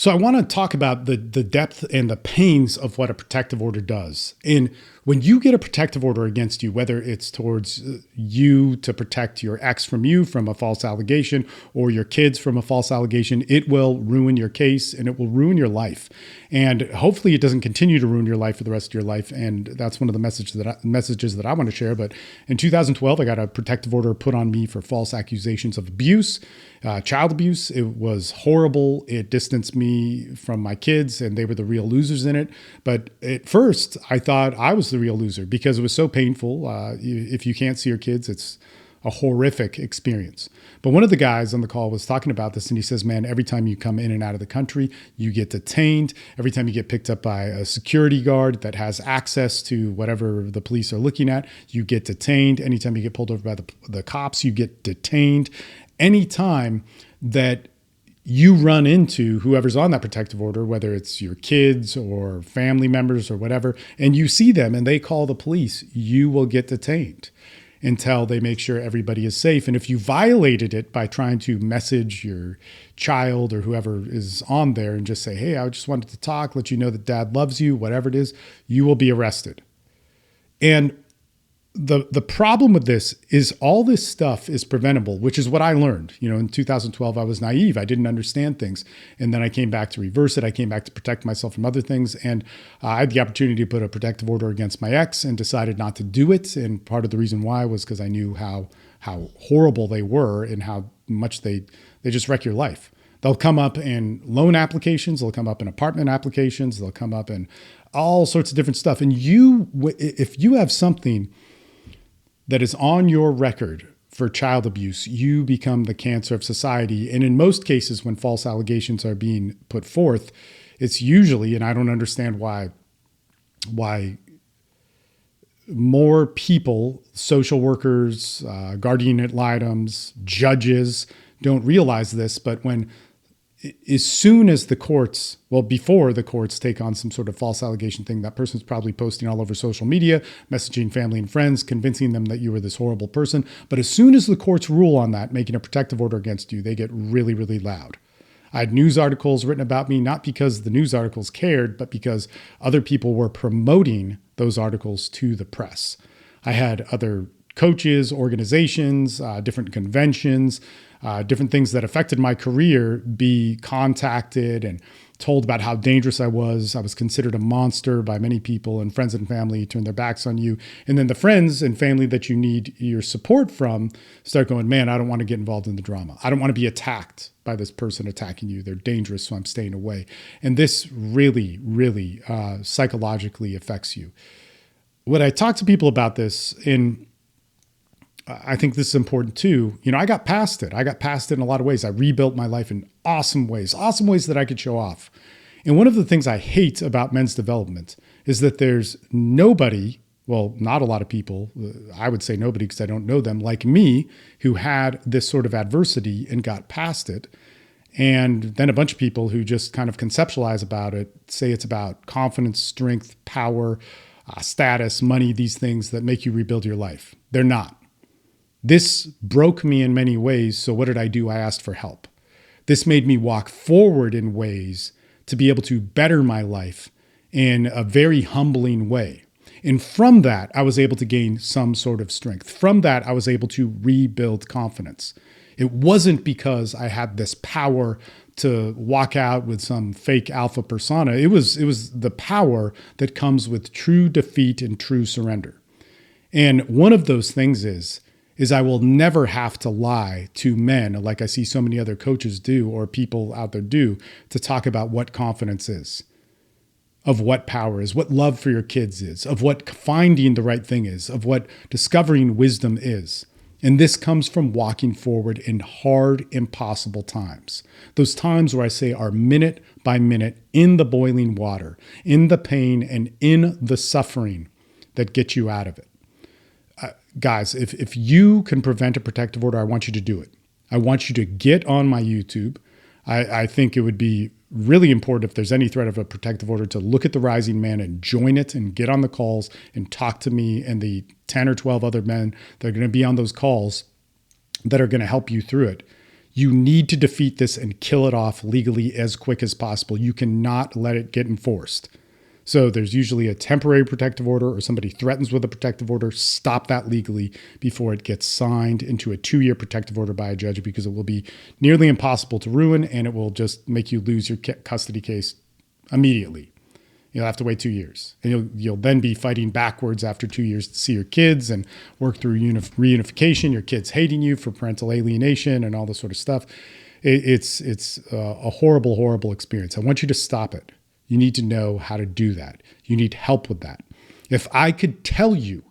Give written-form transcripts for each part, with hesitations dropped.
So I want to talk about the depth and the pains of what a protective order does. And when you get a protective order against you, whether it's towards you to protect your ex from you from a false allegation or your kids from a false allegation, it will ruin your case and it will ruin your life. And hopefully it doesn't continue to ruin your life for the rest of your life. And that's one of the messages that I want to share. But in 2012, I got a protective order put on me for false accusations of abuse, child abuse. It was horrible. It distanced me from my kids and they were the real losers in it. But at first I thought I was the real loser because it was so painful. If you can't see your kids, it's a horrific experience. But one of the guys on the call was talking about this and he says, man, every time you come in and out of the country, you get detained. Every time you get picked up by a security guard that has access to whatever the police are looking at, you get detained. Anytime you get pulled over by the cops, you get detained. Anytime that you run into whoever's on that protective order, whether it's your kids or family members or whatever, and you see them and they call the police, you will get detained until they make sure everybody is safe. And if you violated it by trying to message your child or whoever is on there and just say, hey, I just wanted to talk, let you know that dad loves you, whatever it is, you will be arrested. And the problem with this is all this stuff is preventable, which is what I learned. In 2012, I was naive. I didn't understand things. And then I came back to reverse it. I came back to protect myself from other things. And I had the opportunity to put a protective order against my ex and decided not to do it. And part of the reason why was because I knew how horrible they were and how much they just wreck your life. They'll come up in loan applications. They'll come up in apartment applications. They'll come up in all sorts of different stuff. And if you have something that is on your record for child abuse, you become the cancer of society. And in most cases, when false allegations are being put forth, it's usually, and I don't understand why more people, social workers, guardian ad litems, judges don't realize this, but as soon as the courts, before the courts take on some sort of false allegation thing, that person's probably posting all over social media, messaging family and friends, convincing them that you were this horrible person. But as soon as the courts rule on that, making a protective order against you, they get really, really loud. I had news articles written about me, not because the news articles cared, but because other people were promoting those articles to the press. I had other coaches, organizations, different conventions, different things that affected my career be contacted and told about how dangerous I was. I was considered a monster by many people, and friends and family turn their backs on you. And then the friends and family that you need your support from start going, man, I don't want to get involved in the drama. I don't want to be attacked by this person attacking you. They're dangerous, so I'm staying away. And this really, really psychologically affects you. When I talk to people about this, I think this is important too. I got past it. I got past it in a lot of ways. I rebuilt my life in awesome ways that I could show off. And one of the things I hate about men's development is that there's nobody, not a lot of people, I would say nobody because I don't know them, like me, who had this sort of adversity and got past it. And then a bunch of people who just kind of conceptualize about it, say it's about confidence, strength, power, status, money, these things that make you rebuild your life. They're not. This broke me in many ways. So what did I do? I asked for help. This made me walk forward in ways to be able to better my life in a very humbling way. And from that, I was able to gain some sort of strength. From that, I was able to rebuild confidence. It wasn't because I had this power to walk out with some fake alpha persona. It was the power that comes with true defeat and true surrender. And one of those things is I will never have to lie to men like I see so many other coaches do or people out there do to talk about what confidence is, of what power is, what love for your kids is, of what finding the right thing is, of what discovering wisdom is. And this comes from walking forward in hard, impossible times. Those times where I say are minute by minute in the boiling water, in the pain and in the suffering that get you out of it. Guys, if you can prevent a protective order, I want you to do it. I want you to get on my YouTube. I think it would be really important if there's any threat of a protective order to look at the Rising Man and join it and get on the calls and talk to me and the 10 or 12 other men that are going to be on those calls that are going to help you through it. You need to defeat this and kill it off legally as quick as possible. You cannot let it get enforced. So there's usually a temporary protective order or somebody threatens with a protective order. Stop that legally before it gets signed into a 2-year protective order by a judge, because it will be nearly impossible to ruin and it will just make you lose your custody case immediately. You'll have to wait 2 years. And you'll then be fighting backwards after 2 years to see your kids and work through reunification, your kids hating you for parental alienation and all this sort of stuff. It's a horrible, horrible experience. I want you to stop it. You need to know how to do that. You need help with that. If I could tell you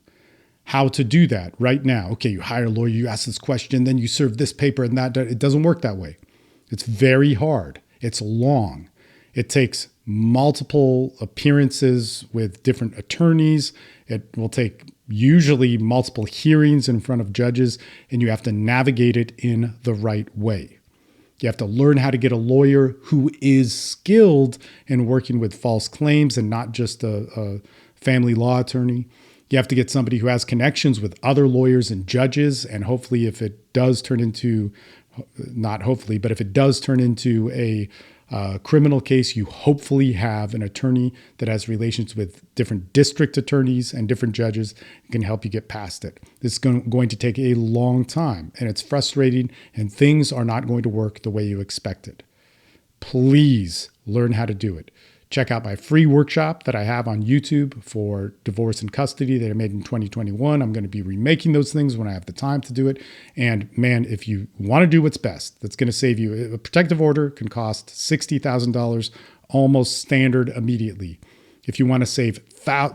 how to do that right now, okay, you hire a lawyer, you ask this question, then you serve this paper and that, it doesn't work that way. It's very hard. It's long. It takes multiple appearances with different attorneys. It will take usually multiple hearings in front of judges, and you have to navigate it in the right way. You have to learn how to get a lawyer who is skilled in working with false claims and not just a family law attorney. You have to get somebody who has connections with other lawyers and judges. And hopefully, if it does turn into, not hopefully, but if it does turn into a criminal case, you hopefully have an attorney that has relations with different district attorneys and different judges and can help you get past it. This is going to take a long time, and it's frustrating, and things are not going to work the way you expected. Please learn how to do it. Check out my free workshop that I have on YouTube for divorce and custody that I made in 2021. I'm going to be remaking those things when I have the time to do it. And man, if you want to do what's best, that's going to save you. A protective order can cost $60,000, almost standard immediately. If you want to save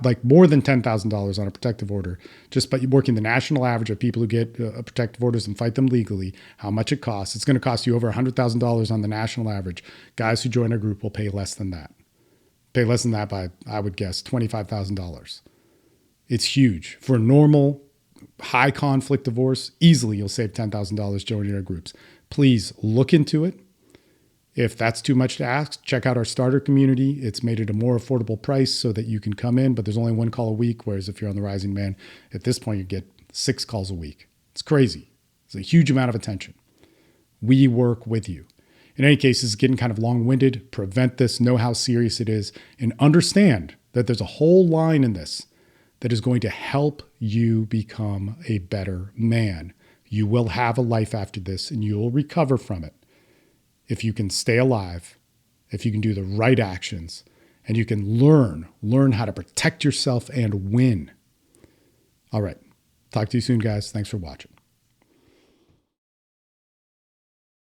like more than $10,000 on a protective order, just by working the national average of people who get protective orders and fight them legally, how much it costs, it's going to cost you over $100,000 on the national average. Guys who join our group will pay less than that. Pay less than that by, I would guess, $25,000. It's huge. For a normal, high conflict divorce, easily you'll save $10,000 joining our groups. Please look into it. If that's too much to ask, check out our starter community. It's made it a more affordable price so that you can come in, but there's only 1 call a week, whereas if you're on the Rising Man, at this point, you get 6 calls a week. It's crazy. It's a huge amount of attention. We work with you. In any case, this is getting kind of long-winded. Prevent this, know how serious it is, and understand that there's a whole line in this that is going to help you become a better man. You will have a life after this, and you will recover from it if you can stay alive, if you can do the right actions, and you can learn how to protect yourself and win. All right. Talk to you soon, guys. Thanks for watching.